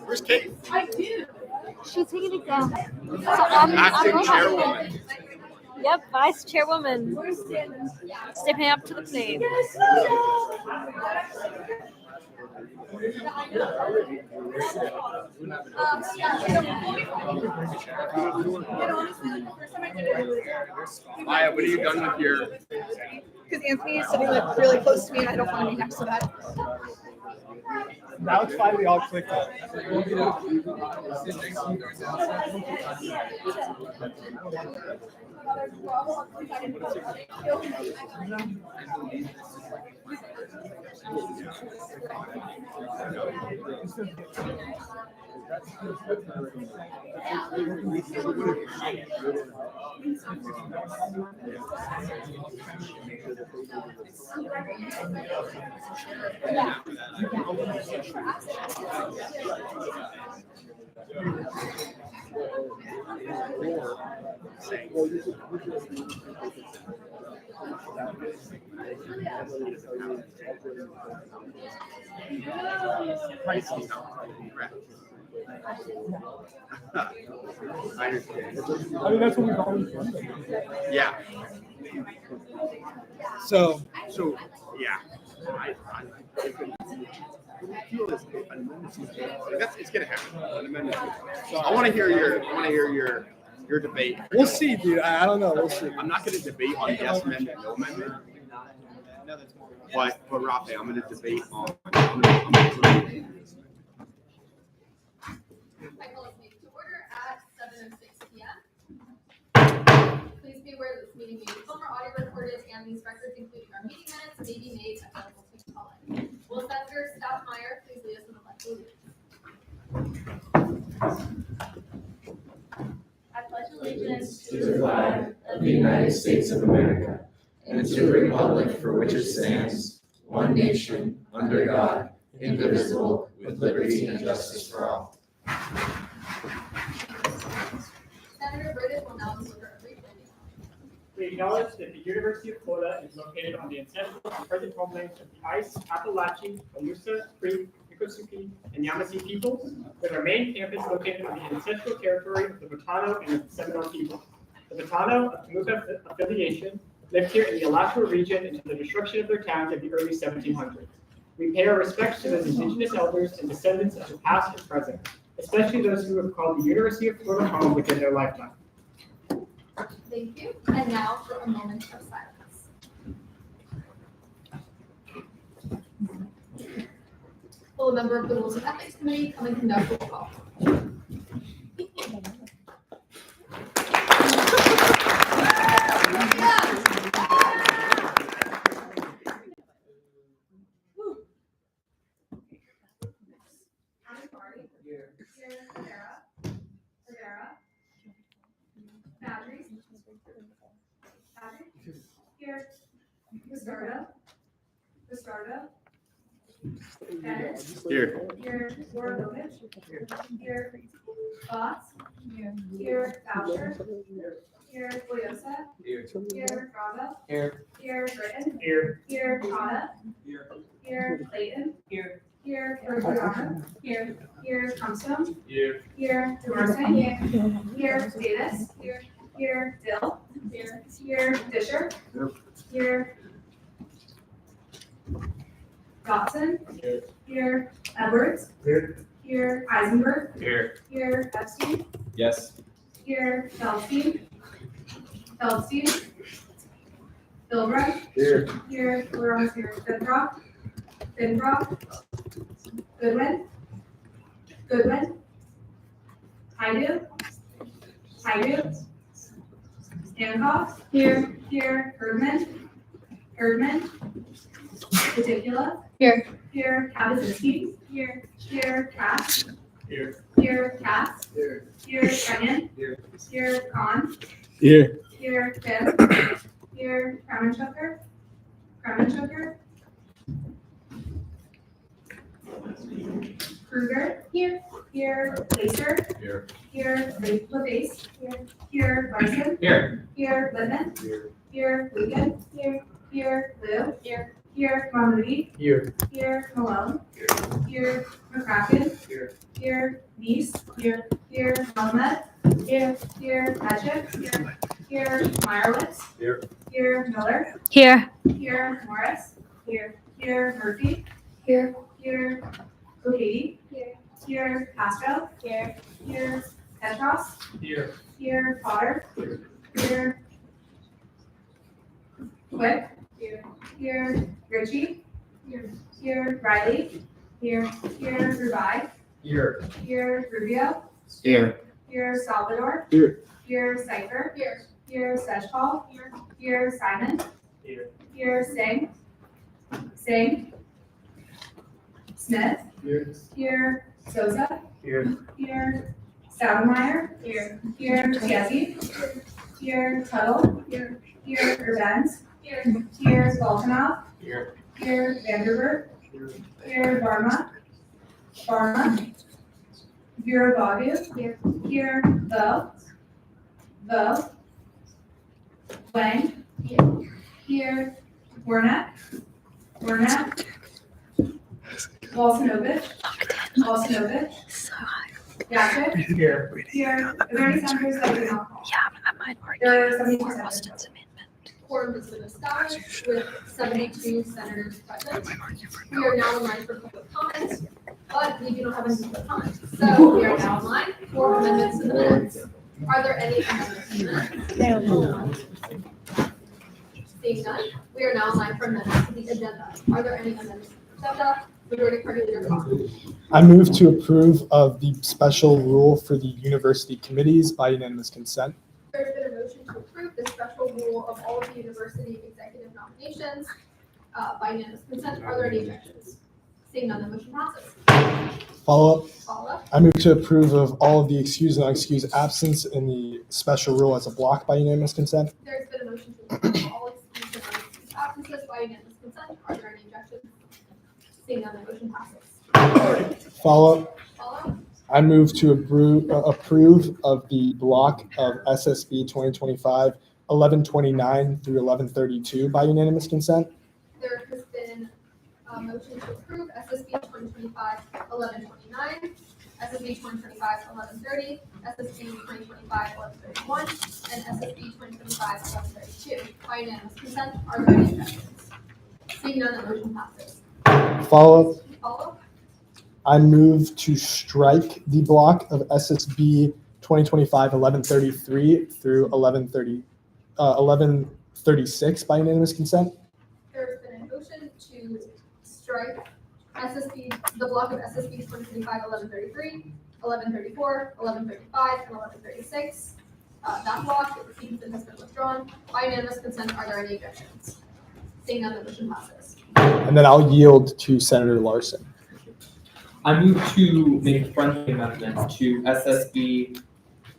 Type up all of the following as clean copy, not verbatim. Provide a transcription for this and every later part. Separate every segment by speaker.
Speaker 1: Where's Kate?
Speaker 2: She's taking an exam. So I'm
Speaker 1: Acting
Speaker 2: hosting.
Speaker 1: chairwoman.
Speaker 2: Yep, vice chairwoman. Stepping up to the plate.
Speaker 1: Maya, what are you done with your?
Speaker 3: Because Anthony is sitting like really close to me and I don't want to be next to that.
Speaker 4: Now it's finally all clicked up.
Speaker 1: I understand.
Speaker 4: I mean, that's what we've always done.
Speaker 1: Yeah.
Speaker 4: So,
Speaker 1: Yeah. It's gonna happen. An amendment. So I want to hear your debate.
Speaker 4: we'll see, dude. I don't know. We'll see.
Speaker 1: I'm not going to debate on yes amendment, no amendment. But Rafe, I'm going to debate on. I'm gonna
Speaker 5: I call this meeting to order at 7:06 p.m. Please be aware that this meeting may be filmed or audio recorded, and these records, including our meeting minutes, may be made available to the public. Will Senator Stoudemire please lead us in the pledge of allegiance? I pledge allegiance
Speaker 6: To the flag of the United States of America and to the republic for which it stands, one nation, under God, indivisible, with liberty and justice for all.
Speaker 5: Senator Burdick will now deliver a brief ending.
Speaker 7: We acknowledge that the University of Florida is located on the ancestral and present homelands of the Ice, Appalachian, Colusa, Creek, Miccosukee, and Yamasee peoples, with our main campus located on the ancestral territory of the Botano and the Seminole people. The Botano, of Temuca affiliation, lived here in the Alachua region until the destruction of their towns in the early 1700s. We pay our respects to those indigenous elders and descendants of the past and present, especially those who have called the University of Florida home within their lifetime.
Speaker 5: Thank you. And now for a moment of silence. Will a member of the Rules and Ethics Committee come and conduct roll call? Here. Vistardo. Bennett.
Speaker 1: Here.
Speaker 5: Here. Woronovich. Here. Voss. Here. Boucher. Here. Boyosa. Here. Bravo. Here. Britton. Here. Cotta. Here. Clayton. Here. Bergiano. Here. Comstone. Here. DeMarce. Here. Davis. Here. Dill. Here. Disher. Here. Dotson. Here. Edwards. Here. Eisenberg. Here. Epstein.
Speaker 6: Yes.
Speaker 5: Here. Feldstein. Bilbray. Here. We're almost here. Finbrock. Goodwin. Haidu. Hancock. Here. Herdman. Peticula. Here. Kabazinski. Here. Cass. Here. Cass. Here. Brennan. Here. Kahn. Here. Tim. Here. Kramenchoker, Kruger, here, Lacer, here, LaFace, here, Larson,
Speaker 6: Here.
Speaker 5: here, Lippman, here, Wiegand, here, Lou, here, Monmouth, here, Malone, here, McCracken, here, Neese, here, Mohammed, here, Hatchet, here, Meyerowitz, here, Miller,
Speaker 2: Here.
Speaker 5: here, Morris, here, Murphy, here, O'Haty, here, Castro, here, Petros, here, Potter, here, Quick, here, Ritchie, here, Riley, here, Rubai, here, Rubio, here, Salvador, here, Cipher, here, Sejpal, here, Simon, here, Singh, Smith, here, Sosa, here, Stoudemire, here, Tiesi, here, Tuttle, here, Urbans, here, Balkanov, here, Vanderberg, here, Varma, here, Bagu, here, Vo, Wang, here, Werner, Walsinovich, Yashik, here, are there any senators that did not call?
Speaker 2: I might
Speaker 5: There are 72 senators.
Speaker 2: Austin's amendment.
Speaker 5: Quorum has been established with 72 senators present. We are now in line for public comments, but we do not have any public comments. So we are now in line for amendments to the minutes. Are there any amendments to the minutes? Seeing none, we are now in line for amendments to the agenda. Are there any amendments to the agenda? Majority Party Leader Cox.
Speaker 4: I move to approve of the special rule for the university committees by unanimous consent.
Speaker 5: There's been a motion to approve the special rule of all of the university executive nominations by unanimous consent. Are there any objections? Seeing none, the motion passes.
Speaker 4: Follow-up,
Speaker 5: Follow up.
Speaker 4: I move to approve of all of the excused and unexcused absence in the special rule as a block by unanimous consent.
Speaker 5: There's been a motion to approve all excused and unexcused absences by unanimous consent. Are there any objections? Seeing none, the motion passes.
Speaker 4: Follow-up,
Speaker 5: Follow.
Speaker 4: I move to approve of the block of SSB 2025 1129 through 1132 by unanimous consent.
Speaker 5: There has been a motion to approve SSB 2025 1129, SSB 2025 1130, SSB 2025 1131, and SSB 2025 1132 by unanimous consent. Are there any objections? Seeing none, the motion passes.
Speaker 4: Follow-up,
Speaker 5: Follow.
Speaker 4: I move to strike the block of SSB 2025 1133 through 1136 by unanimous consent.
Speaker 5: There's been a motion to strike the block of SSB 2025 1133, 1134, 1135, and 1136. That block, the consent has been withdrawn. By unanimous consent, are there any objections? Seeing none, the motion passes.
Speaker 4: And then I'll yield to Senator Larson.
Speaker 6: I move to make a friendly amendment to SSB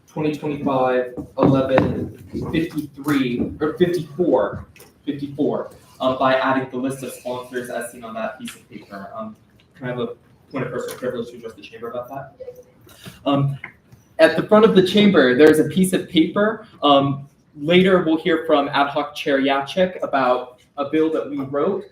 Speaker 6: 2025 1153 or 54 by adding the list of sponsors as seen on that piece of paper. Can I have a point of personal privilege to address the chamber about that? At the front of the chamber, there's a piece of paper. Later, we'll hear from Ad Hoc Chair Yachik about a bill that we wrote.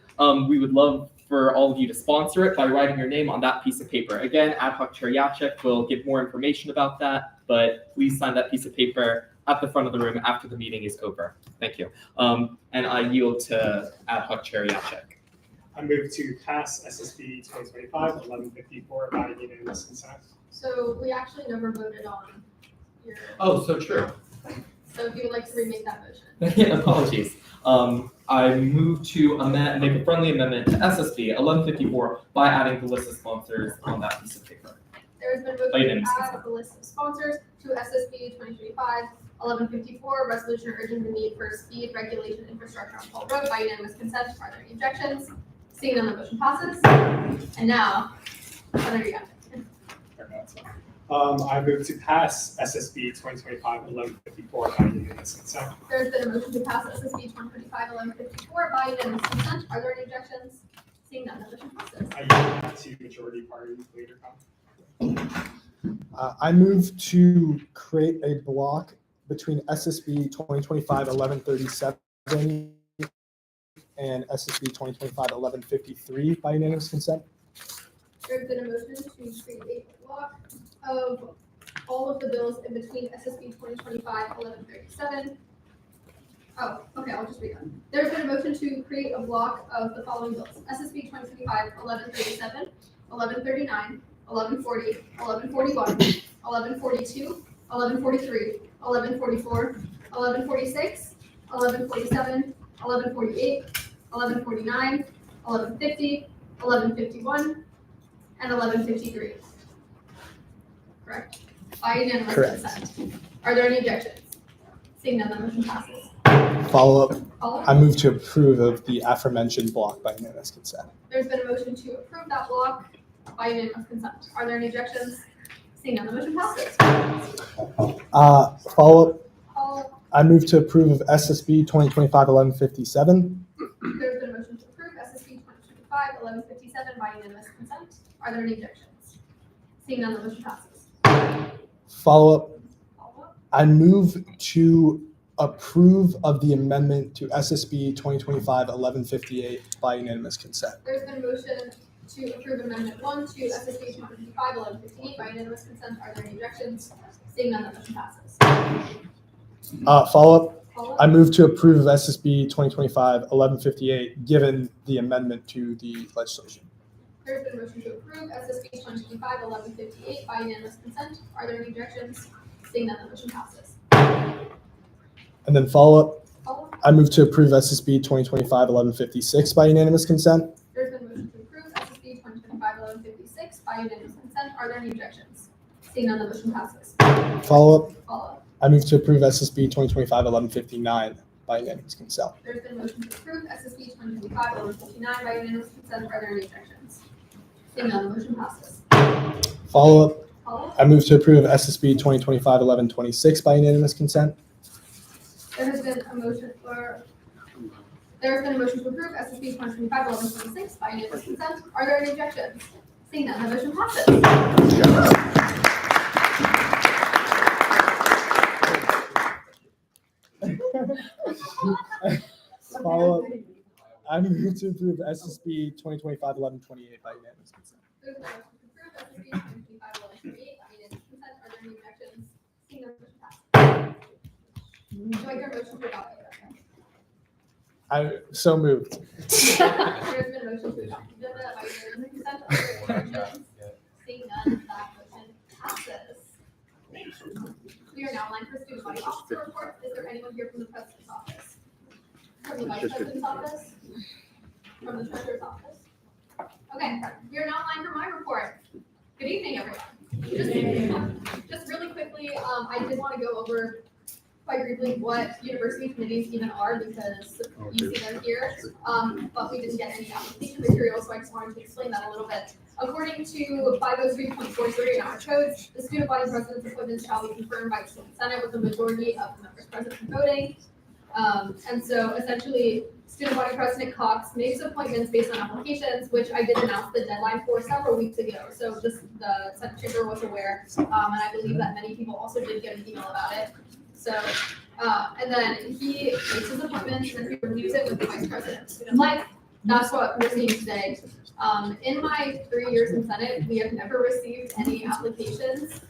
Speaker 6: We would love for all of you to sponsor it by writing your name on that piece of paper. Again, Ad Hoc Chair Yachik will give more information about that, but please sign that piece of paper at the front of the room after the meeting is over. Thank you. And I yield to Ad Hoc Chair Yachik.
Speaker 7: I move to pass SSB 2025 1154 by unanimous consent.
Speaker 5: So we actually never voted on your,
Speaker 6: Oh, so true.
Speaker 5: so if you would like to remake that motion.
Speaker 6: Apologies. I move to make a friendly amendment to SSB 1154 by adding the list of sponsors on that piece of paper.
Speaker 5: There has been a
Speaker 6: By
Speaker 5: motion
Speaker 6: unanimous
Speaker 5: to add the list of sponsors to SSB 2025 1154, resolution urging the need for speed regulation infrastructure on Paul Road by unanimous consent. Are there any objections? Seeing none, the motion passes. And now, Senator Yachik.
Speaker 7: I move to pass SSB 2025-1154 by unanimous consent.
Speaker 5: There's been a motion to pass SSB 2025-1154 by unanimous consent. Are there any objections? Seeing none, the motion passes.
Speaker 7: I yield to majority party leader comment.
Speaker 4: I move to create a block between SSB 2025-1137 and SSB 2025-1153 by unanimous consent.
Speaker 5: There's been a motion to create a block of all of the bills in between SSB 2025-1137. Oh, okay, I'll just read them. There's been a motion to create a block of the following bills: SSB 2025-1137, 1139, 1140, 1141, 1142, 1143, 1144, 1146, 1147, 1148, 1149, 1150, 1151, and 1153. Correct? By unanimous
Speaker 4: Correct.
Speaker 5: consent. Are there any objections? Seeing none, the motion passes.
Speaker 4: Follow-up,
Speaker 5: Follow?
Speaker 4: I move to approve of the aforementioned block by unanimous consent.
Speaker 5: There's been a motion to approve that block by unanimous consent. Are there any objections? Seeing none, the motion passes.
Speaker 4: Follow-up,
Speaker 5: Follow?
Speaker 4: I move to approve of SSB 2025-1157.
Speaker 5: There's been a motion to approve SSB 2025-1157 by unanimous consent. Are there any objections? Seeing none, the motion passes.
Speaker 4: Follow-up,
Speaker 5: Follow?
Speaker 4: I move to approve of the amendment to SSB 2025-1158 by unanimous consent.
Speaker 5: There's been a motion to approve Amendment 1 to SSB 2025-1158 by unanimous consent. Are there any objections? Seeing none, the motion passes.
Speaker 4: Follow-up,
Speaker 5: Follow?
Speaker 4: I move to approve of SSB 2025-1158 given the amendment to the legislation.
Speaker 5: There's been a motion to approve SSB 2025-1158 by unanimous consent. Are there any objections? Seeing none, the motion passes.
Speaker 4: And then follow-up,
Speaker 5: Follow?
Speaker 4: I move to approve SSB 2025-1156 by unanimous consent.
Speaker 5: There's been a motion to approve SSB 2025-1156 by unanimous consent. Are there any objections? Seeing none, the motion passes.
Speaker 4: Follow-up,
Speaker 5: Follow?
Speaker 4: I move to approve SSB 2025-1159 by unanimous consent.
Speaker 5: There's been a motion to approve SSB 2025-1159 by unanimous consent. Are there any objections? Seeing none, the motion passes.
Speaker 4: Follow-up,
Speaker 5: Follow?
Speaker 4: I move to approve SSB 2025-1126 by unanimous consent.
Speaker 5: There has been a motion to approve SSB 2025-1126 by unanimous consent. Are there any objections? Seeing none, the motion passes.
Speaker 4: Follow-up, I move to approve SSB 2025-1128 by unanimous consent.
Speaker 5: There's been a motion to approve SSB 2025-1128 by unanimous consent. Are there any objections? Seeing none, the motion passes. Do I hear a motion to adopt the agenda?
Speaker 4: I so moved.
Speaker 5: There's been a motion to adopt the agenda by unanimous consent. Are there any objections? Seeing none, that motion passes. We are now line for student body officer report. Is there anyone here from the president's office? From the vice president's office? From the treasurer's office? Okay, we are now in line for my report. Good evening, everyone. Just really quickly, I did want to go over quite briefly what university committees even are because you see them here, but we didn't get any application material, so I just wanted to explain that a little bit. According to 503.43 in our codes, the student body president's appointments shall be confirmed by the student senate with a majority of the members present and voting. And so essentially, student body president Cox makes appointments based on applications, which I did announce the deadline for several weeks ago. So just the Senate chamber was aware, and I believe that many people also did get an email about it. So, and then he makes his appointments and he reviews it with the vice president of student life. That's what we're seeing today. In my 3 years in Senate, we have never received any applications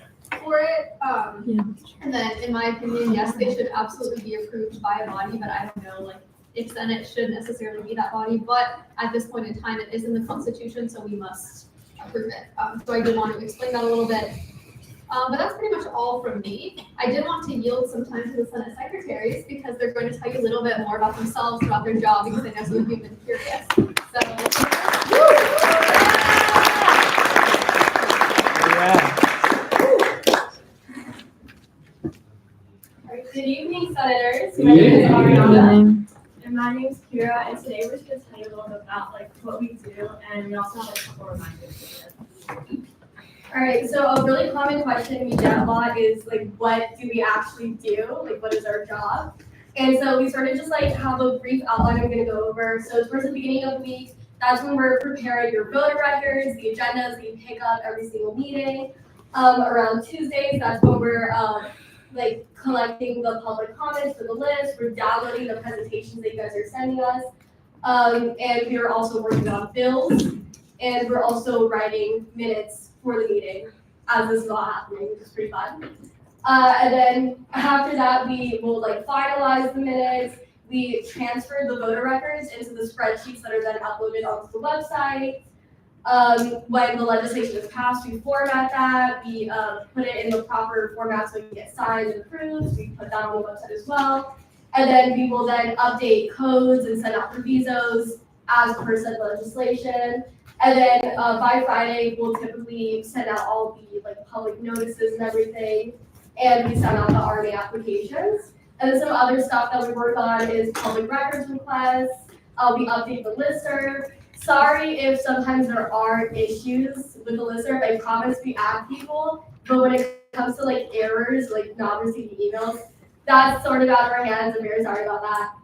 Speaker 5: for it. And then in my opinion, yes, they should absolutely be approved by a body, but I don't know, like, if Senate should necessarily be that body. But at this point in time, it is in the Constitution, so we must approve it. So I did want to explain that a little bit. But that's pretty much all from me. I did want to yield some time to the Senate secretaries because they're going to tell you a little bit more about themselves, about their job, because I know some of you have been curious.
Speaker 8: Good evening, Senators. My name is Ariana, and my name is Kira, and today we're just going to tell you a little bit about what we do, and we also have a couple reminders here. All right, so a really common question we get a lot is like, what do we actually do? Like, what is our job? And so we sort of just like have a brief outline I'm gonna go over. So towards the beginning of the week, that's when we're preparing your voter records, the agendas that you pick up every single meeting. Around Tuesdays, that's when we're like collecting the public comments for the list. We're downloading the presentations that you guys are sending us. And we are also working on bills, and we're also writing minutes for the meeting as this is all happening, which is pretty fun. And then after that, we will like finalize the minutes. We transfer the voter records into the spreadsheets that are then uploaded onto the website. When the legislation is passed, we format that. We put it in the proper format so it can get signed and approved. We put that on the website as well. And then we will then update codes and send out provisos as per said legislation. And then by Friday, we'll typically send out all the like public notices and everything. And we send out the RNA applications. And then some other stuff that we work on is public records requests. We update the listserv. Sorry if sometimes there are issues with the listserv. I promise we add people, but when it comes to like errors, like not receiving emails, that's sort of out of our hands. I'm very sorry about that.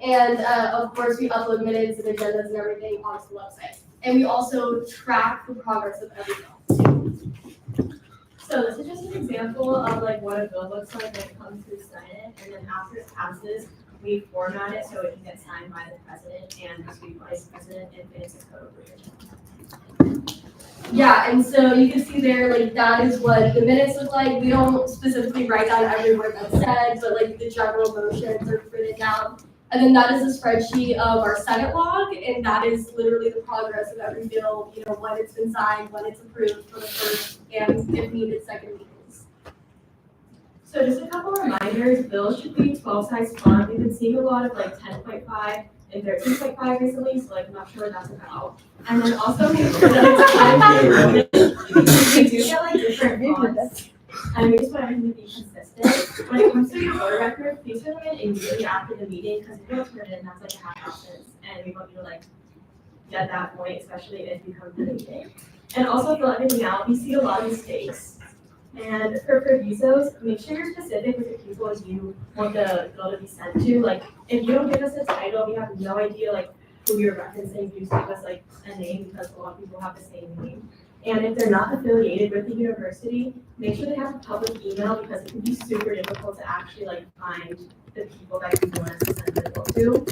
Speaker 8: And of course, we upload minutes and agendas and everything onto the website. And we also track the progress of every bill.
Speaker 9: So this is just an example of like what a bill looks like when it comes to Senate, and then after it passes, we format it so it can get signed by the president and the sweet vice president and finish the code over.
Speaker 8: Yeah, and so you can see there, like that is what the minutes look like. We don't specifically write down every word that's said, but like the general motions are written down. And then that is a spreadsheet of our Senate log, and that is literally the progress of every bill, you know, when it's been signed, when it's approved for the first and if needed second readings.
Speaker 9: So just a couple reminders, bills should be 12 size font. We've been seeing a lot of like 10.5 and 13.5 recently, so like I'm not sure what that's about. And then also make sure that it's we do get like different fonts. And we just want everything to be consistent. When it comes to your voter record, please turn them in immediately after the meeting, because if you don't turn it in, that's like a half absence. And we want you to like get that point, especially if you come to the meeting. And also fill everything out. We see a lot of mistakes. And for provisos, make sure you're specific with the people you want the bill to be sent to. Like, if you don't give us a title, we have no idea like who you're referencing. You just give us like a name, because a lot of people have the same name. And if they're not affiliated with the university, make sure they have a public email, because it can be super difficult to actually like find the people that you want us to send the bill to.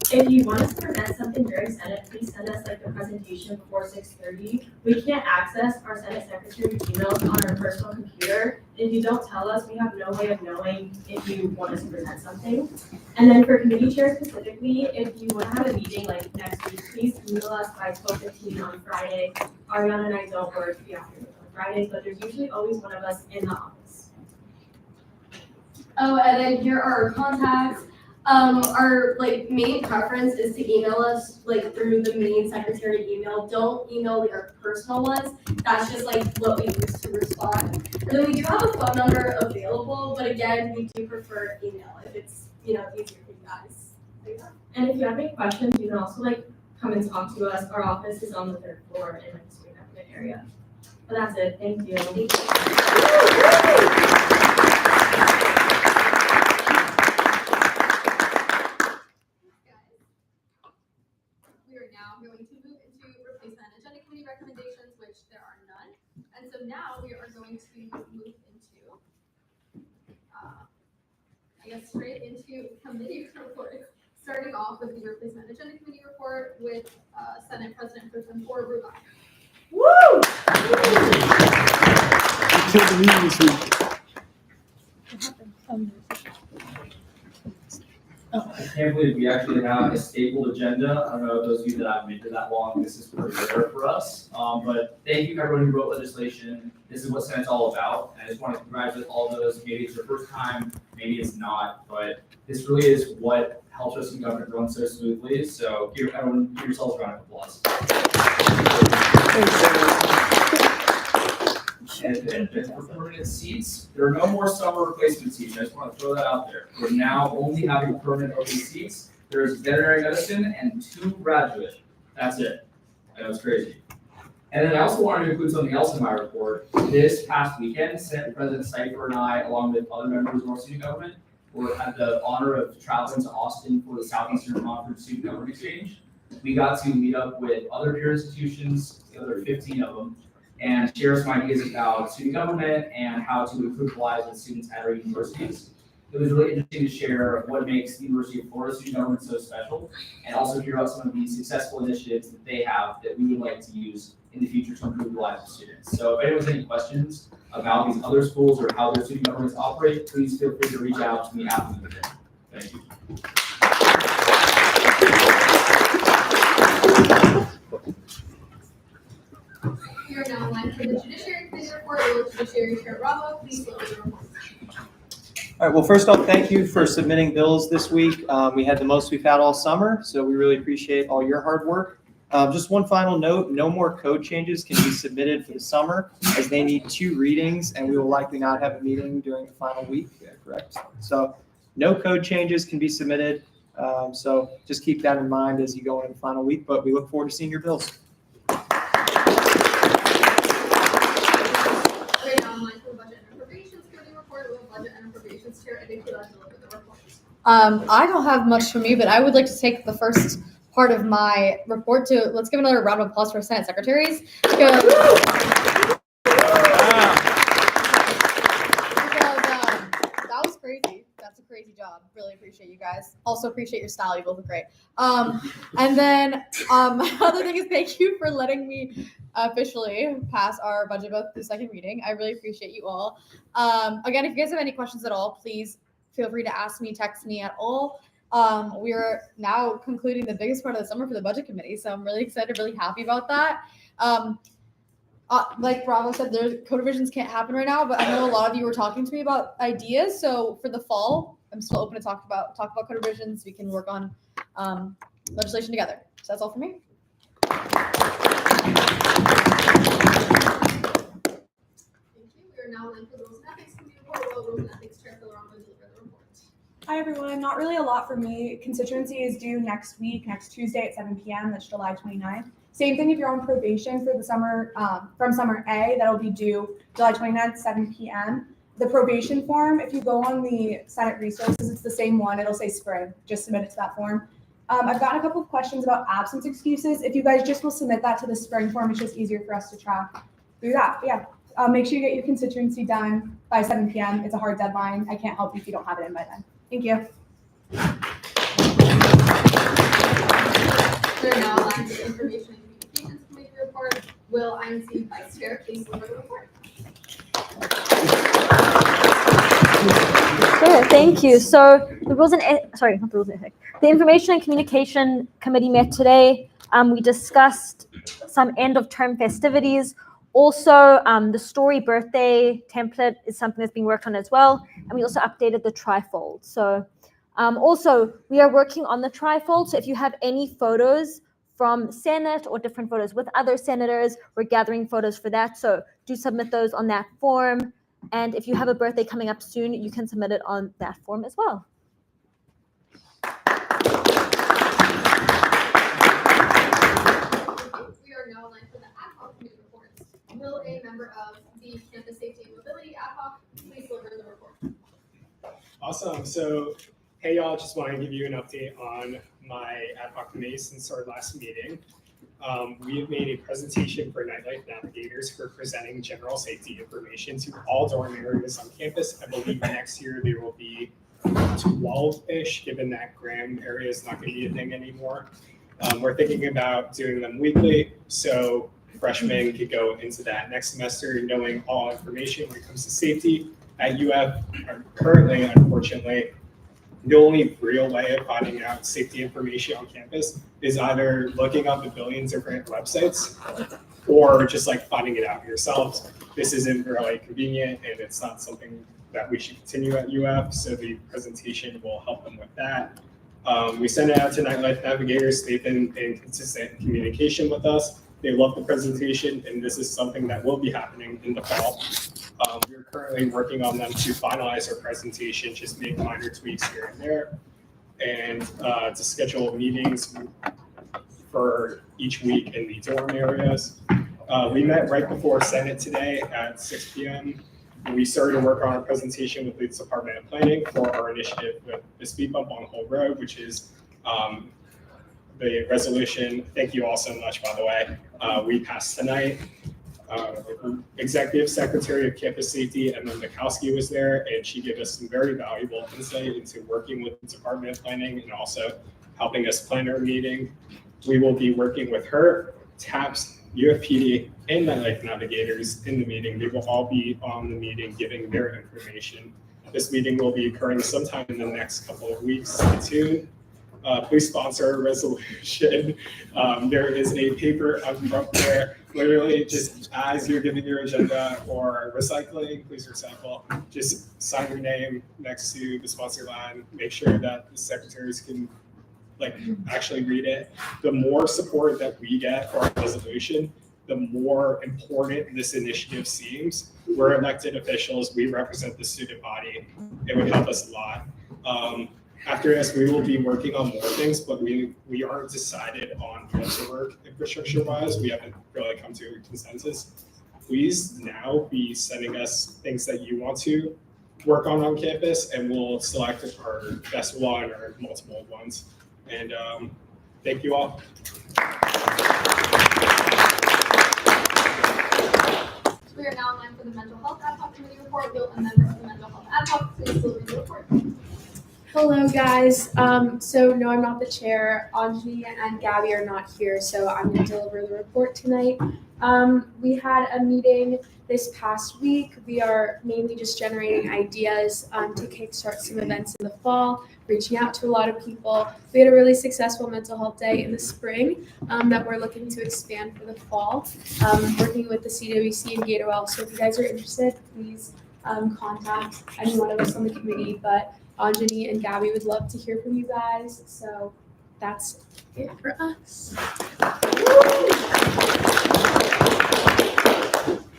Speaker 9: If you want us to present something during Senate, please send us like the presentation before 6:30. We can't access our Senate secretary's emails on our personal computer. If you don't tell us, we have no way of knowing if you want us to present something. And then for committee chairs specifically, if you want to have a meeting like next week, please email us by 12:15 on Friday. Ariana and I don't work the afternoon on Fridays, but there's usually always one of us in the office.
Speaker 8: Oh, and then here are our contacts. Our like main preference is to email us like through the main secretary email. Don't email like our personal ones. That's just like what we use to respond. And then we do have a phone number available, but again, we do prefer email if it's, you know, easier for you guys. So, yeah.
Speaker 9: And if you have any questions, you can also like come and talk to us. Our office is on the 3rd floor in like the student admin area. But that's it. Thank you.
Speaker 5: We are now going to move into replacement agenda committee recommendations, which there are none. And so now we are going to move into, I guess, straight into committee reports. Starting off with the replacement agenda committee report with Senate President Pro Tempore Rubai.
Speaker 3: Woo!
Speaker 4: Killed the meeting this week.
Speaker 10: I can't believe we actually have a stapled agenda. I don't know those of you that haven't been here that long, this is pretty rare for us. But thank you everyone who wrote legislation. This is what Senate's all about. And I just want to congratulate all those. Maybe it's your first time, maybe it's not, but this really is what helps us in government run so smoothly. So give yourselves a round of applause. And for permanent seats, there are no more summer replacement seats. I just want to throw that out there. We're now only having permanent open seats. There's veterinary medicine and 2 graduate. That's it. I know it's crazy. And then I also wanted to include something else in my report. This past weekend, Senate President Cipher and I, along with other members of our student government, had the honor of traveling to Austin for the Southeastern Conference Student Government Exchange. We got to meet up with other peer institutions, the other 15 of them, and share some ideas about student government and how to improve the lives of students at our universities. It was really interesting to share what makes the University of Florida student government so special, and also hear about some of the successful initiatives that they have that we would like to use in the future to improve the lives of students. So if anyone has any questions about these other schools or how their student governments operate, please feel free to reach out to me after the event. Thank you.
Speaker 5: We are now in line for the Judiciary Committee report. Will Judiciary Chair Bravo please deliver the report?
Speaker 11: All right, well, first off, thank you for submitting bills this week. We had the most we've had all summer, so we really appreciate all your hard work. Just one final note, no more code changes can be submitted for the summer as they need 2 readings and we will likely not have a meeting during the final week, correct? So no code changes can be submitted. So just keep that in mind as you go into the final week, but we look forward to seeing your bills.
Speaker 5: We are now in line for the Budget and Appropriations Committee report. Will Budget and Appropriations Chair Eddie Kila deliver the report?
Speaker 3: I don't have much for me, but I would like to take the first part of my report to, let's give another round of applause for Senate secretaries. Because that was crazy. That's a crazy job. Really appreciate you guys. Also appreciate your style. You both look great. And then my other thing is thank you for letting me officially pass our budget vote through second reading. I really appreciate you all. Again, if you guys have any questions at all, please feel free to ask me, text me at all. We are now concluding the biggest part of the summer for the budget committee, so I'm really excited, really happy about that. Like Bravo said, code revisions can't happen right now, but I know a lot of you were talking to me about ideas. So for the fall, I'm still open to talk about code revisions. We can work on legislation together. So that's all for me.
Speaker 5: Thank you. We are now in line for the Rules and Ethics Committee report. Will Rules and Ethics Chair Phil Rombo deliver the report?
Speaker 12: Hi everyone, not really a lot for me. Constituency is due next week, next Tuesday at 7 p.m. That's July 29th. Same thing if you're on probation for the summer, from summer A, that'll be due July 29th, 7 p.m. The probation form, if you go on the Senate resources, it's the same one. It'll say spring. Just submit it to that form. I've gotten a couple of questions about absence excuses. If you guys just will submit that to the spring form, it's just easier for us to track through that. But yeah, make sure you get your constituency done by 7 p.m. It's a hard deadline. I can't help you if you don't have it in by then. Thank you.
Speaker 5: We're now on to the Information and Communications Committee report. Will INC Vice Chair please deliver the report?
Speaker 2: Sure, thank you. So the Information and Communication Committee met today. We discussed some end of term festivities. Also, the story birthday template is something that's being worked on as well. And we also updated the trifold. So also, we are working on the trifold. So if you have any photos from Senate or different photos with other senators, we're gathering photos for that. So do submit those on that form. And if you have a birthday coming up soon, you can submit it on that form as well.
Speaker 5: We are now in line for the ad hoc committee reports. Will a member of the Campus Safety and Mobility ad hoc please deliver the report?
Speaker 7: Awesome. So, hey y'all, just want to give you an update on my ad hoc committee since our last meeting. We have made a presentation for Nightlife Navigators for presenting general safety information to all dorm areas on campus. I believe next year there will be 12-ish, given that Graham area is not going to be a thing anymore. We're thinking about doing them weekly, so freshmen could go into that next semester knowing all information when it comes to safety. At UF, currently, unfortunately, the only real way of finding out safety information on campus is either looking up a billion different websites or just like finding it out yourselves. This isn't really convenient and it's not something that we should continue at UF, so the presentation will help them with that. We sent it out to Nightlife Navigators. They've been in consistent communication with us. They love the presentation, and this is something that will be happening in the fall. We're currently working on them to finalize our presentation, just make minor tweaks here and there, and to schedule meetings for each week in the dorm areas. We met right before Senate today at 6 p.m. We started to work on our presentation with the Department of Planning for our initiative with the speed bump on Hull Road, which is the resolution. Thank you all so much, by the way. We passed tonight. Executive Secretary of Campus Safety, Emma Mikowski, was there, and she gave us some very valuable insight into working with the Department of Planning and also helping us plan our meeting. We will be working with her, TAPS, UFPD, and Nightlife Navigators in the meeting. They will all be on the meeting giving their information. This meeting will be occurring sometime in the next couple of weeks. Stay tuned. Please sponsor a resolution. There is a paper up front there. Literally, just as you're giving your agenda or recycling, please recycle. Just sign your name next to the sponsor line. Make sure that the secretaries can actually read it. The more support that we get for our resolution, the more important this initiative seems. We're elected officials. We represent the student body. It would help us a lot. After this, we will be working on more things, but we aren't decided on what to work infrastructure-wise. We haven't really come to a consensus. Please now be sending us things that you want to work on campus, and we'll select our best one or multiple ones. And thank you all.
Speaker 5: We are now in line for the mental health ad hoc committee report. Will a member of the mental health ad hoc please deliver the report?
Speaker 13: Hello, guys. So no, I'm not the chair. Anjali and Gabby are not here, so I'm going to deliver the report tonight. We had a meeting this past week. We are mainly just generating ideas to kickstart some events in the fall, reaching out to a lot of people. We had a really successful mental health day in the spring that we're looking to expand for the fall, working with the CWC and Gatorwell. So if you guys are interested, please contact any one of us on the committee. But Anjani and Gabby would love to hear from you guys. So that's it for us.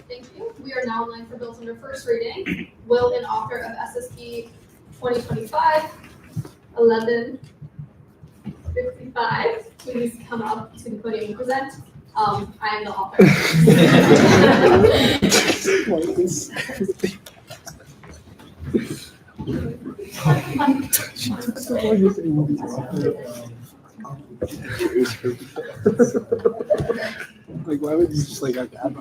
Speaker 5: Thank you. We are now in line for bills under first reading. Will an author of SSB 2025-1155 please come up to the podium and present? I am the author.
Speaker 4: Like, why would you just like have that on?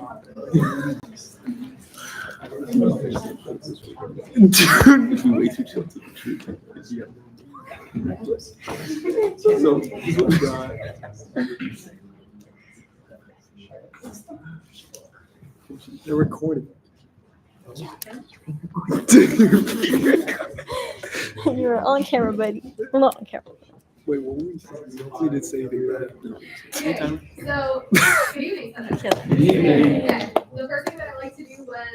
Speaker 4: Dude, you way too chill to the truth. So, here's what we got. They're recording.
Speaker 2: You're on camera, buddy. Well, not on camera.
Speaker 4: Wait, what were we saying? We didn't say anything bad.
Speaker 5: Okay, so good evening, Senator.
Speaker 4: Good evening.
Speaker 5: Okay, the first thing that I like to do when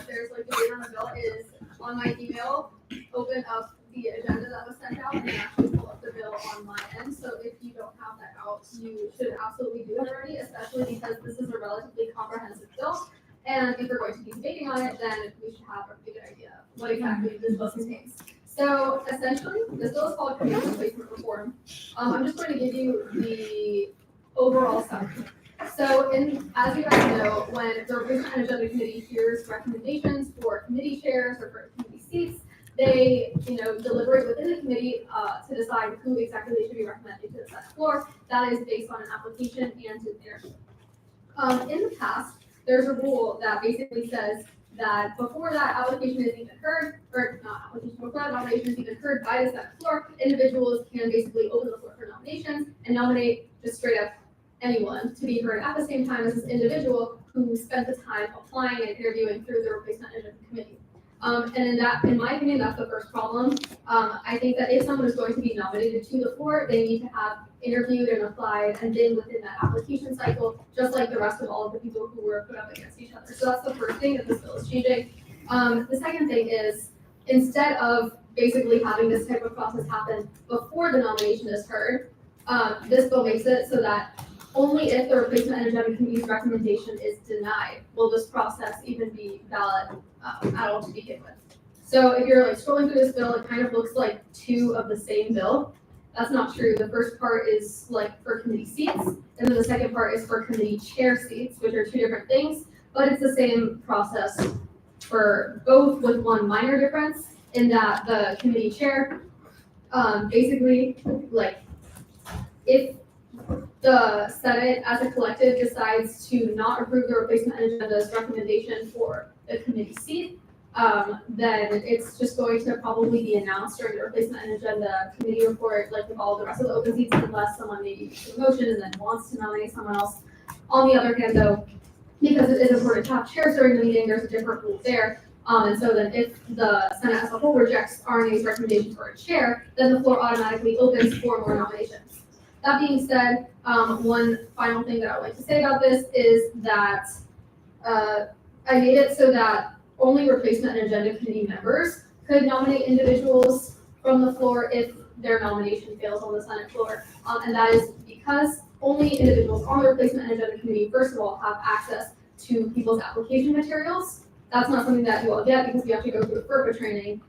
Speaker 5: there's like debate on a bill is on my email, open up the agenda that was sent out and actually pull up the bill on my end. So if you don't have that out, you should absolutely do it already, especially because this is a relatively comprehensive bill. And if we're going to be debating on it, then we should have a pretty good idea of what exactly this bill contains. So essentially, this bill is called Criminal Replacement Reform. I'm just going to give you the overall summary. So as you guys know, when the Replacement and Agenda Committee hears recommendations for committee chairs or for committee seats, they deliberate within the committee to decide who exactly they should be recommending to the Senate floor. That is based on an application and an interview. In the past, there's a rule that basically says that before that application is even heard, or not application, before that nomination is even heard by the Senate floor, individuals can basically open the floor for nominations and nominate just straight up anyone to be heard at the same time as this individual who spent the time applying and interviewing through the Replacement and Agenda Committee. And in my opinion, that's the first problem. I think that if someone is going to be nominated to the floor, they need to have interviewed and applied and been within that application cycle, just like the rest of all of the people who were put up against each other. So that's the first thing that this bill is changing. The second thing is, instead of basically having this type of process happen before the nomination is heard, this bill makes it so that only if the Replacement and Agenda Committee's recommendation is denied will this process even be valid at all to begin with. So if you're scrolling through this bill, it kind of looks like two of the same bill. That's not true. The first part is like for committee seats, and then the second part is for committee chair seats, which are two different things, but it's the same process for both, with one minor difference in that the committee chair, basically, like, if the Senate as a collective decides to not approve the replacement agenda's recommendation for the committee seat, then it's just going to probably be announced during the replacement agenda committee report, like with all the rest of the open seats, unless someone maybe makes a motion and then wants to nominate someone else. On the other hand, though, because it is important to have chairs during the meeting, there's a different rule there. And so then if the Senate as a whole rejects RNA's recommendation for a chair, then the floor automatically opens for more nominations. That being said, one final thing that I would like to say about this is that I made it so that only replacement and agenda committee members could nominate individuals from the floor if their nomination fails on the Senate floor. And that is because only individuals on the replacement and agenda committee, first of all, have access to people's application materials. That's not something that you all get because you have to go through the FERPA training.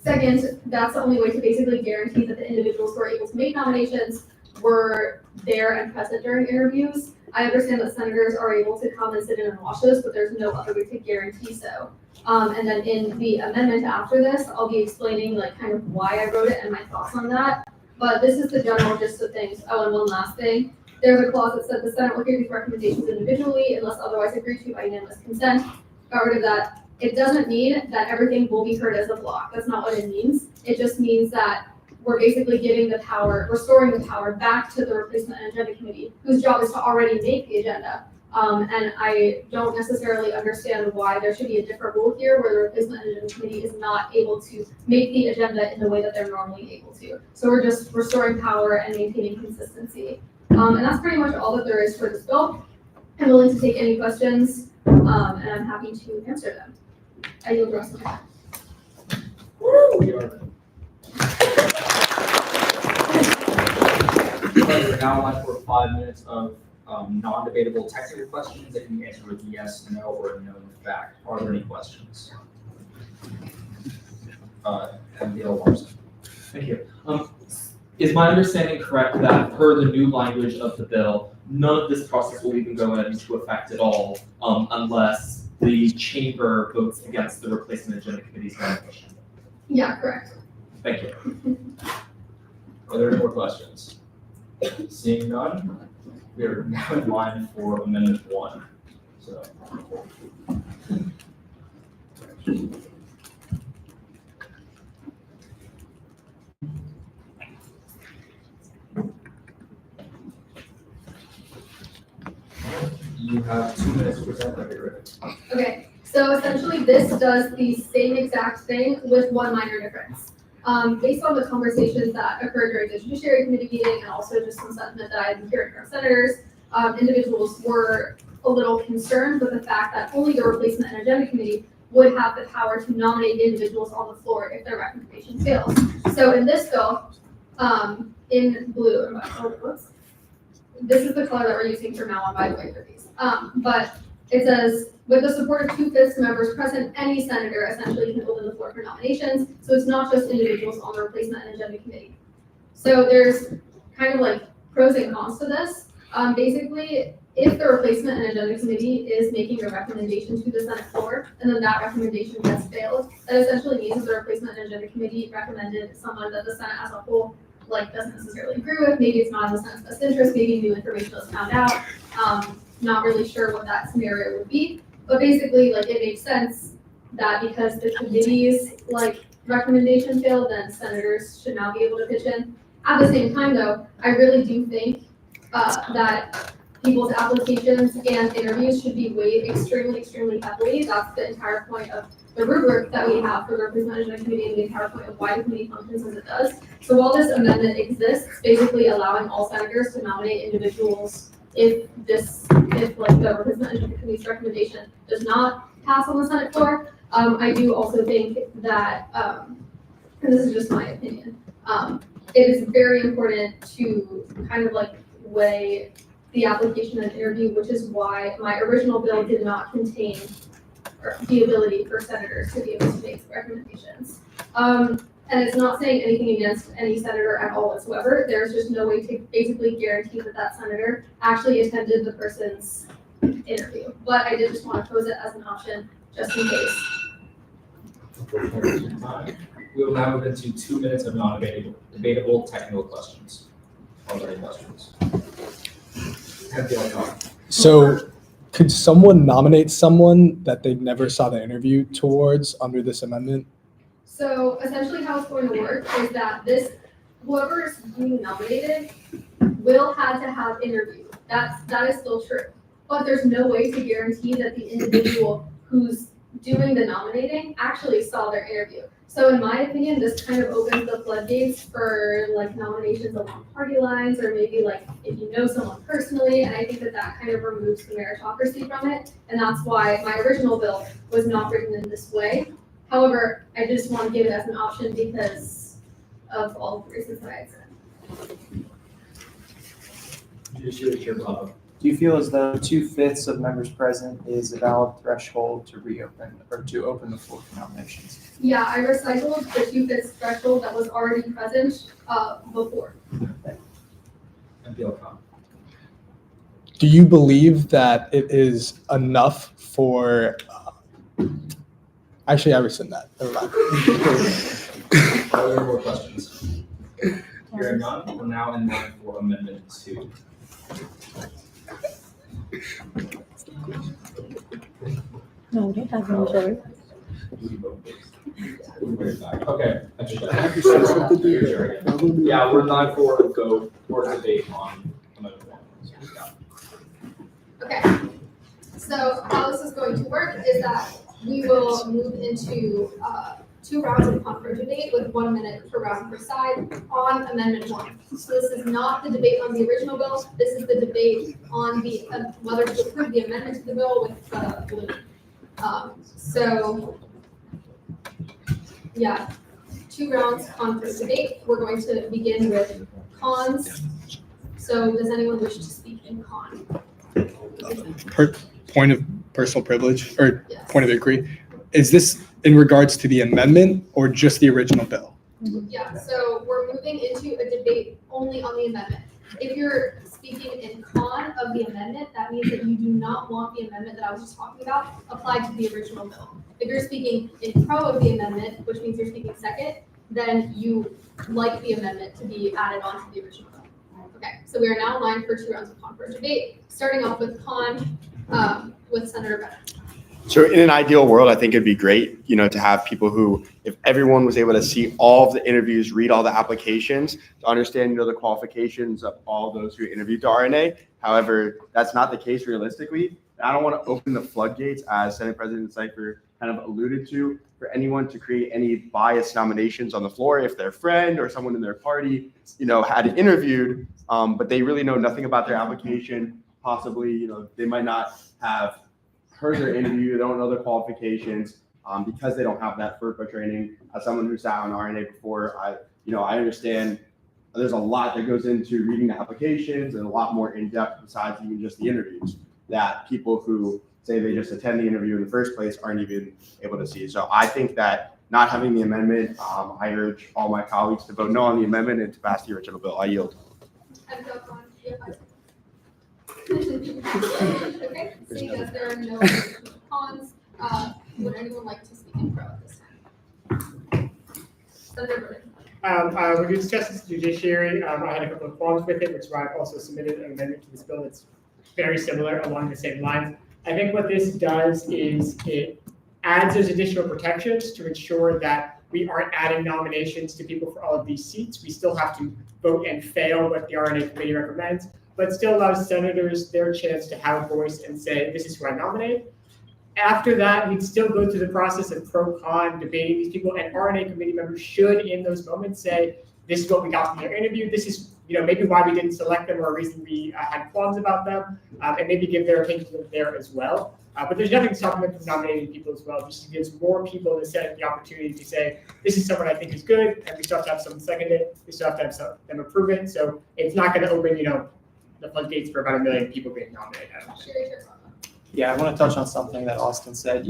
Speaker 5: Second, that's the only way to basically guarantee that the individuals who are able to make nominations were there and present during interviews. I understand that senators are able to come and sit in and watch those, but there's no other way to guarantee so. And then in the amendment after this, I'll be explaining like kind of why I wrote it and my thoughts on that. But this is the general gist of things. Oh, and one last thing. There's a clause that said the Senate will hear these recommendations individually unless otherwise agreed to by unanimous consent. Got rid of that. It doesn't mean that everything will be heard as a block. That's not what it means. It just means that we're basically giving the power, restoring the power back to the replacement and agenda committee, whose job is to already make the agenda. And I don't necessarily understand why there should be a different rule here where the replacement and agenda committee is not able to make the agenda in the way that they're normally able to. So we're just restoring power and maintaining consistency. And that's pretty much all that there is for this bill. I'm willing to take any questions, and I'm happy to answer them. I yield the rest of my time.
Speaker 10: We are now on for 5 minutes of non-debatable technical questions that can be answered with yes, no, or no in fact. Are there any questions? And Dale Larson.
Speaker 6: Thank you. Is my understanding correct that per the new language of the bill, none of this process will even go into effect at all unless the chamber votes against the replacement agenda committee's nomination?
Speaker 5: Yeah, correct.
Speaker 6: Thank you.
Speaker 10: Are there any more questions? Seeing none, we are now in line for Amendment 1. So. You have 2 minutes to present that here.
Speaker 5: Okay, so essentially this does the same exact thing with one minor difference. Based on the conversations that occurred during the Judiciary Committee meeting and also just some sentiment that I've been hearing from senators, individuals were a little concerned with the fact that only the Replacement and Agenda Committee would have the power to nominate individuals on the floor if their recommendation fails. So in this bill, in blue, this is the color that we're using from now on, by the way, for these. But it says, with the support of 2/5 members present, any senator essentially can open the floor for nominations. So it's not just individuals on the Replacement and Agenda Committee. So there's kind of like pros and cons to this. Basically, if the Replacement and Agenda Committee is making a recommendation to the Senate floor, and then that recommendation gets failed, that essentially means that the Replacement and Agenda Committee recommended someone that the Senate as a whole doesn't necessarily agree with. Maybe it's not in the Senate's best interest. Maybe new information was found out. Not really sure what that scenario would be. But basically, it makes sense that because the committee's recommendation failed, then senators should now be able to pitch in. At the same time, though, I really do think that people's applications and interviews should be weighed extremely, extremely heavily. That's the entire point of the rubric that we have for the Representation Committee and the entire point of why the committee functions as it does. So while this amendment exists, basically allowing all senators to nominate individuals if the Representation Committee's recommendation does not pass on the Senate floor, I do also think that, and this is just my opinion, it is very important to kind of weigh the application and interview, which is why my original bill did not contain the ability for senators to be able to make recommendations.
Speaker 8: And it's not saying anything against any senator at all whatsoever. There's just no way to basically guarantee that that senator actually attended the person's interview. But I did just want to pose it as an option, just in case.
Speaker 10: We will now move into 2 minutes of non-debatable technical questions. Are there any questions?
Speaker 4: So could someone nominate someone that they never saw the interview towards under this amendment?
Speaker 8: So essentially how it's going to work is that whoever is being nominated will have to have interviewed. That is still true. But there's no way to guarantee that the individual who's doing the nominating actually saw their interview. So in my opinion, this kind of opens the floodgates for like nominations along party lines, or maybe like if you know someone personally, and I think that kind of removes the meritocracy from it. And that's why my original bill was not written in this way. However, I just want to give it as an option because of all the reasons that I had said.
Speaker 11: Do you feel as though 2/5 of members present is a valid threshold to reopen or to open the floor for nominations?
Speaker 8: Yeah, I recycled the 2/5 threshold that was already present before.
Speaker 4: Do you believe that it is enough for, actually, I rescind that. Never mind.
Speaker 10: Are there more questions? Hearing none, we're now in line for Amendment 2.
Speaker 2: No, we don't have any.
Speaker 10: Okay. Yeah, we're in line for a go for debate on Amendment 1.
Speaker 8: Okay, so how this is going to work is that we will move into 2 rounds of conference debate with 1 minute per round per side on Amendment 1. So this is not the debate on the original bill. This is the debate on the whether to approve the amendment to the bill with blue. So yeah, 2 rounds conference debate. We're going to begin with cons. So does anyone wish to speak in con?
Speaker 4: Point of personal privilege or
Speaker 8: Yes.
Speaker 4: point of inquiry. Is this in regards to the amendment or just the original bill?
Speaker 8: Yeah, so we're moving into a debate only on the amendment. If you're speaking in con of the amendment, that means that you do not want the amendment that I was just talking about applied to the original bill. If you're speaking in pro of the amendment, which means you're speaking second, then you like the amendment to be added on to the original bill. Okay, so we are now in line for 2 rounds of con for debate, starting off with con with Senator Bennett.
Speaker 1: So in an ideal world, I think it'd be great, to have people who, if everyone was able to see all of the interviews, read all the applications, to understand, the qualifications of all those who interviewed to RNA. However, that's not the case realistically. I don't want to open the floodgates, as Senate President Cipher kind of alluded to, for anyone to create any biased nominations on the floor if their friend or someone in their party, had interviewed, but they really know nothing about their application. Possibly, they might not have heard their interview, they don't know their qualifications, because they don't have that FERPA training. As someone who sat on RNA before, I understand there's a lot that goes into reading the applications and a lot more in depth besides even just the interviews that people who say they just attend the interview in the first place aren't even able to see. So I think that not having the amendment, I urge all my colleagues to vote no on the amendment and to pass the original bill. I yield.
Speaker 8: Okay, seeing as there are no cons, would anyone like to speak in pro at this time? Senator Burden.
Speaker 7: We discussed this judiciary. I had a couple of qualms with it, which is why I've also submitted an amendment to this bill that's very similar along the same lines. I think what this does is it adds those additional protections to ensure that we aren't adding nominations to people for all of these seats. We still have to vote and fail what the RNA committee recommends, but still allows senators their chance to have a voice and say, this is who I nominate. After that, we'd still go through the process of pro-con, debating these people, and RNA committee members should, in those moments, say, this is what we got from their interview, this is maybe why we didn't select them or a reason we had qualms about them, and maybe give their opinion there as well. But there's nothing stopping them from nominating people as well. Just gives more people in the Senate the opportunity to say, this is someone I think is good, and we still have to have someone second it, we still have to have them approve it. So it's not going to open, the floodgates for about 1 million people being nominated.
Speaker 11: Yeah, I want to touch on something that Austin said.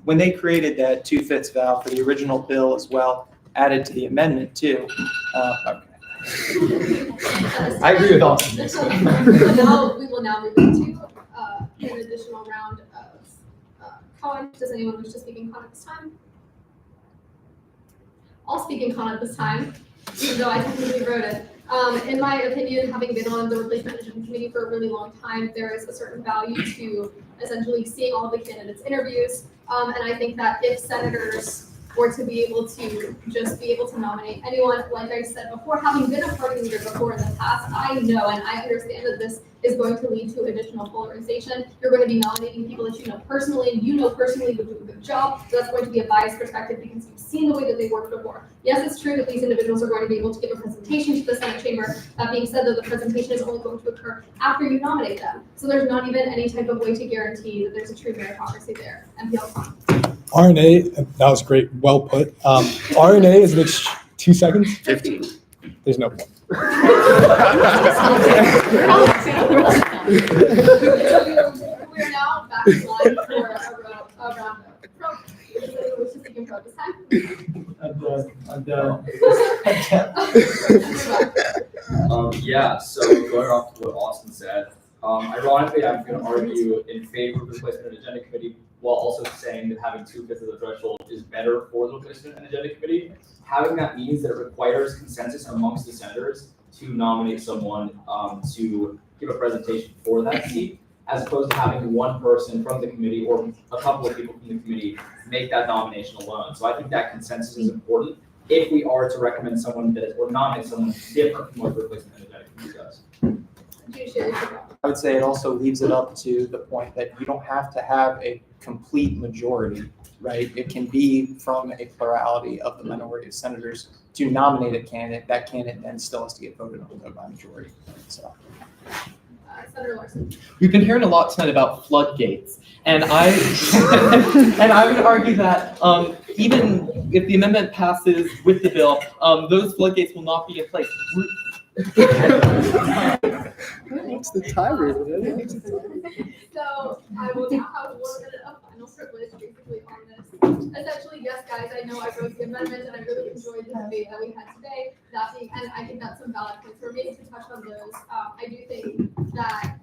Speaker 11: When they created that 2/5 valve for the original bill as well, added to the amendment too. Okay.
Speaker 6: I agree with all.
Speaker 5: We will now move into an additional round of comment. Does anyone wish to speak in comment this time? I'll speak in comment this time, even though I technically wrote it. In my opinion, having been on the replacement management committee for a really long time, there is a certain value to essentially seeing all of the candidates' interviews. And I think that if senators were to be able to just be able to nominate anyone, like I said before, having been a party leader before in the past, I know and I understand that this is going to lead to additional polarization. You're going to be nominating people that you know personally, and you know personally would do a good job. So that's going to be a biased perspective because you've seen the way that they worked before. Yes, it's true that these individuals are going to be able to give a presentation to the Senate chamber. That being said, though, the presentation is only going to occur after you nominate them. So there's not even any type of way to guarantee that there's a true meritocracy there. MPL.
Speaker 4: RNA, that was great, well put. RNA is 2 seconds?
Speaker 1: 15.
Speaker 4: There's no point.
Speaker 5: We are now back in line for a round of this time.
Speaker 10: I'm done. Yeah, so going off to what Austin said, ironically, I'm going to argue in favor of the replacement and agenda committee while also saying that having 2/5 of the threshold is better for the replacement and agenda committee. Having that means that it requires consensus amongst the senators to nominate someone to give a presentation for that seat, as opposed to having one person from the committee or a couple of people from the committee make that nomination alone. So I think that consensus is important if we are to recommend someone that is, or nominate someone different from what the replacement and agenda committee does.
Speaker 11: I would say it also leaves it up to the point that you don't have to have a complete majority, right? It can be from a plurality of the minority of senators to nominate a candidate. That candidate then still has to get voted on by majority. So.
Speaker 5: Senator Larson.
Speaker 6: We've been hearing a lot tonight about floodgates, and I and I would argue that even if the amendment passes with the bill, those floodgates will not be in place.
Speaker 4: What's the timer?
Speaker 5: So I will now have 1 minute of final privilege basically on this. Essentially, yes, guys, I know I wrote the amendment and I really enjoyed the debate that we had today. That being, and I think that's some valid points for me to touch on those. I do think that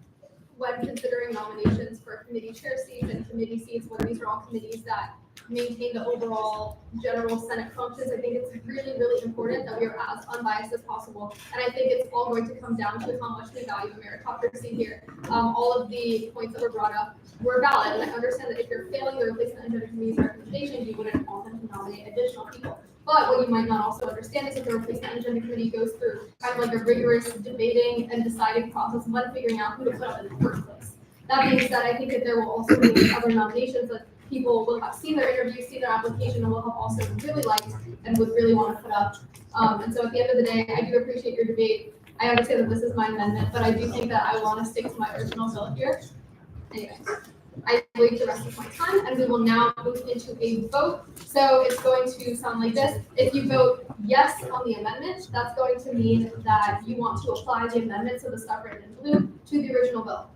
Speaker 5: when considering nominations for committee chair seats and committee seats, when these are all committees that maintain the overall general Senate functions, I think it's really, really important that we are as unbiased as possible. And I think it's all going to come down to how much we value meritocracy here. All of the points that were brought up were valid, and I understand that if you're failing the replacement and agenda committee's recommendations, you wouldn't want them to nominate additional people. But what you might not also understand is that the replacement and agenda committee goes through kind of like a rigorous debating and deciding process when figuring out who to put up in the first place. That being said, I think that there will also be other nominations that people will have seen their interview, seen their application, and will have also really liked and would really want to put up. And so at the end of the day, I do appreciate your debate. I understand that this is my amendment, but I do think that I want to stick to my original bill here. Anyway, I wait the rest of my time, and we will now move into a vote. So it's going to sound like this. If you vote yes on the amendment, that's going to mean that you want to apply the amendment, so the stuff written in blue, to the original bill.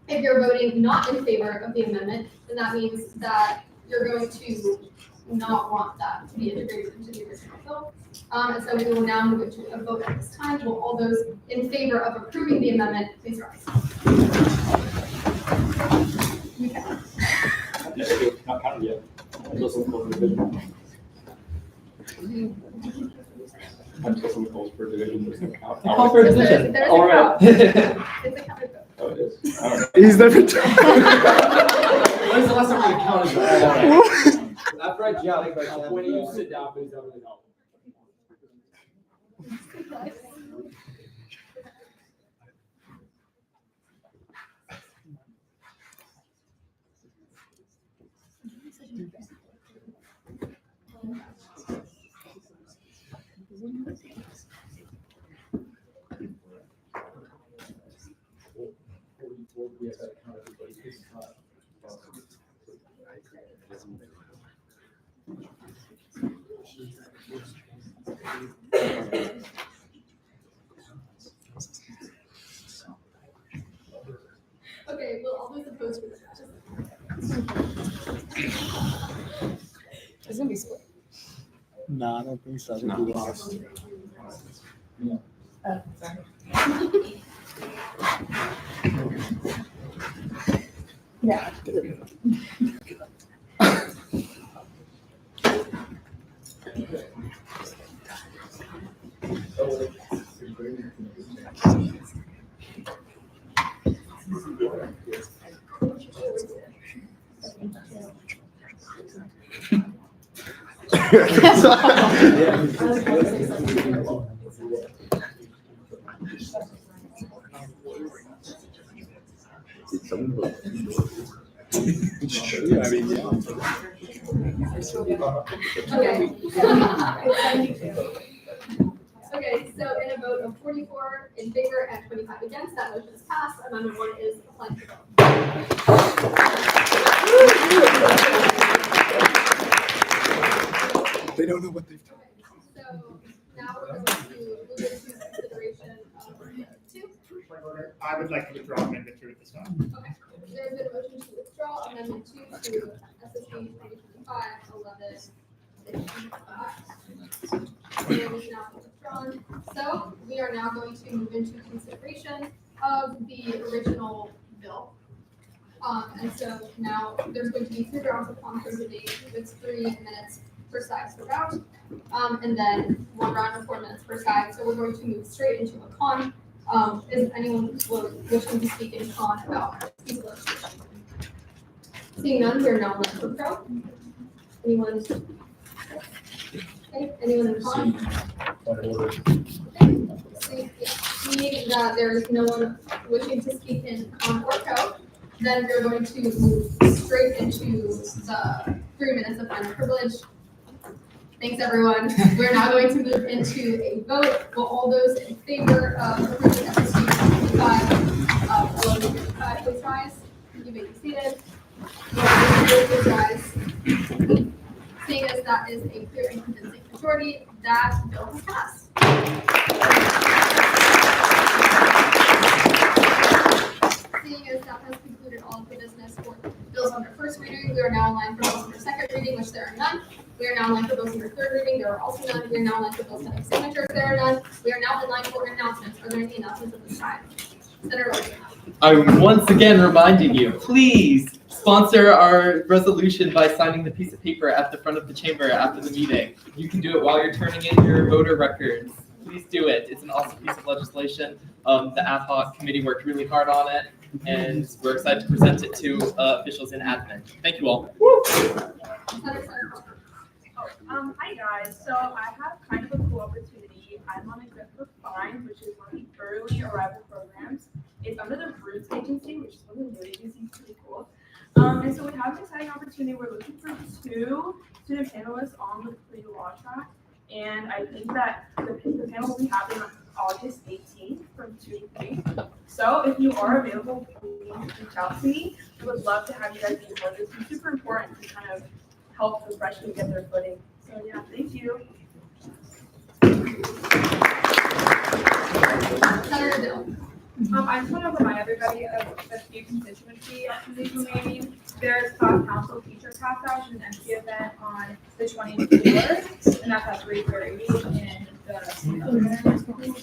Speaker 5: If you're voting not in favor of the amendment, then that means that you're going to not want that to be integrated into the original bill. And so we will now move into a vote at this time. Will all those in favor of approving the amendment, please rise.
Speaker 7: Not counted yet. I'm just looking for division. I'm just looking for division. There's no count.
Speaker 6: Call for a division.
Speaker 5: There's a
Speaker 6: All right.
Speaker 5: count. It's a counted vote.
Speaker 7: Oh, it is. All right.
Speaker 1: He's never done.
Speaker 10: When's the last time we counted?
Speaker 6: After I jump,
Speaker 10: When you sit down, please don't really help.
Speaker 5: Okay, well, all those opposed for this.
Speaker 12: It's gonna be split.
Speaker 4: No, I don't think so. I think we lost.
Speaker 12: Yeah.
Speaker 4: It's true. I mean, yeah.
Speaker 5: Okay, so in a vote of 44 in favor and 25 against, that motion is passed. Amendment 1 is applied to vote.
Speaker 4: They don't know what they've done.
Speaker 5: So now we're going to move into consideration of Amendment 2.
Speaker 7: I would like to withdraw amendment 2 at this time.
Speaker 5: Okay, there's been a motion to withdraw Amendment 2 to SSB 2025-11-55. And is now withdrawn. So we are now going to move into consideration of the original bill. And so now there's going to be 3 rounds of conference debate with 3 minutes per side per round. And then 1 round of 4 minutes per side. So we're going to move straight into a con. Is anyone wishing to speak in con about this piece of legislation? Seeing none, we are now on for pro. Anyone? Okay, anyone in con? Seeing that there is no one wishing to speak in con or pro, then we're going to move straight into the 3 minutes of final privilege. Thanks, everyone. We're now going to move into a vote. Will all those in favor of approving SSB 1155, please rise. You may be seated. Please rise. Seeing as that is a clear and convincing majority, that bill has passed. Seeing as that has concluded all of the business for bills under first reading, we are now in line for bills under second reading, which there are none. We are now in line for bills under third reading, there are also none. We are now in line for bills having signatures, there are none. We are now in line for announcements. Are there any announcements at this time? Senator Rogers.
Speaker 6: I'm once again reminding you, please sponsor our resolution by signing the piece of paper at the front of the chamber after the meeting. You can do it while you're turning in your voter records. Please do it. It's an awesome piece of legislation. The ad hoc committee worked really hard on it, and we're excited to present it to officials in admin. Thank you all.
Speaker 14: Hi guys. So I have kind of a cool opportunity. I'm on Exempt for Fines, which is one of the early arrival programs. It's under the Roots Agency, which is one of the new agencies, pretty cool. And so we have an exciting opportunity. We're looking for 2 student panelists on the Free Law track. And I think that the panel will be happening on August 18th from 2 to 3. So if you are available, please reach out to me. I would love to have you guys be part of this. It's super important to kind of help the freshmen get their footing. So yeah, thank you.
Speaker 5: Senator Dill.
Speaker 12: I just want to remind everybody of a few constituency activities remaining. There's class council teacher pass out and an empty event on the 24th, and that's at 3:30 in the portal.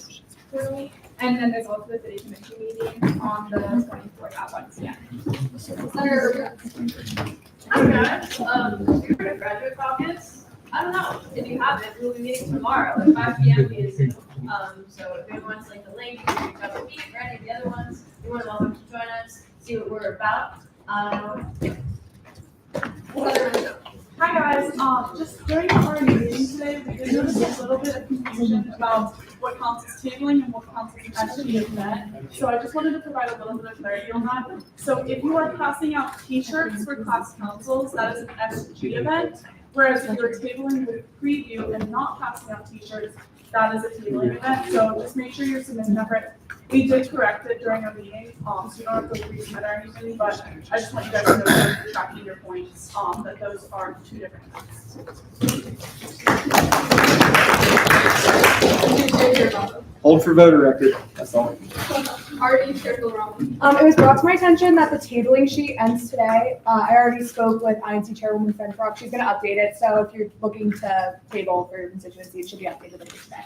Speaker 12: And then there's also the city commission meeting on the 24th at 1 p.m.
Speaker 5: Senator
Speaker 14: Hi guys. Your graduate caucus. I don't know if you have it. We'll be meeting tomorrow at 5 p.m. via Zoom. So if anyone wants like the link, you can reach out to me or any of the other ones. You're more than welcome to join us, see what we're about.
Speaker 12: Hi guys, just during our meeting today, we did notice a little bit of confusion about what counts as tabling and what counts as actually an event. So I just wanted to provide a little bit of clarity on that. So if you are passing out t-shirts for class councils, that is an SG event. Whereas if you're tabling with preview and not passing out t-shirts, that is a tabling event. So just make sure you're submitting that right. We did correct it during our meeting, so you don't have to resubmit or anything, but I just want you guys to know that you're tracking your points, that those are 2 different events.
Speaker 11: Hold for voter record, that's all.
Speaker 5: Already Strickle wrong.
Speaker 12: It was brought to my attention that the tabling sheet ends today. I already spoke with INC Chairwoman Fenbrook. She's gonna update it, so if you're looking to table for your constituency, it should be updated later today.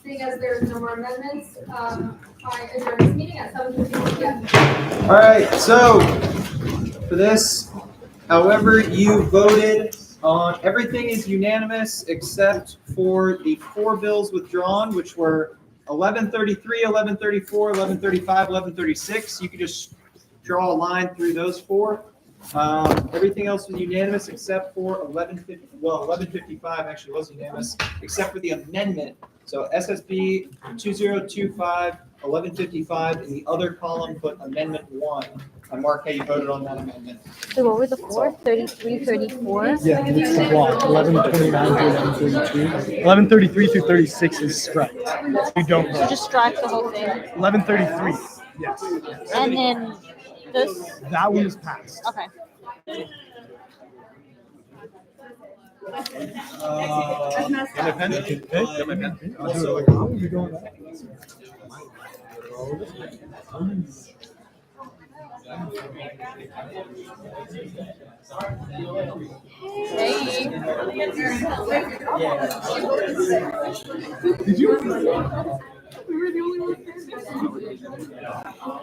Speaker 5: Seeing as there's no more amendments, I adjourn this meeting at 7:15 p.m.
Speaker 11: All right, so for this, however you voted on, everything is unanimous except for the 4 bills withdrawn, which were 1133, 1134, 1135, 1136. You could just draw a line through those 4. Everything else was unanimous except for 1155 actually was unanimous, except for the amendment. So SSB 2025, 1155, in the other column, put amendment 1. And mark how you voted on that amendment.
Speaker 2: So what were the 4? 33, 34?
Speaker 4: Yeah, it's the block, 1129 through 1132. 1133 through 36 is strike. You don't
Speaker 2: So
Speaker 4: vote.
Speaker 2: just strike the whole thing.
Speaker 4: 1133, yes.
Speaker 2: And then this?
Speaker 4: That one is passed.
Speaker 2: Okay.
Speaker 4: Independent.
Speaker 11: Also,
Speaker 4: You going up? Did you? We were the only ones there.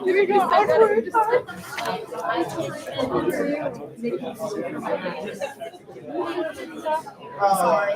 Speaker 4: Here we go. Awkward.
Speaker 5: Sorry.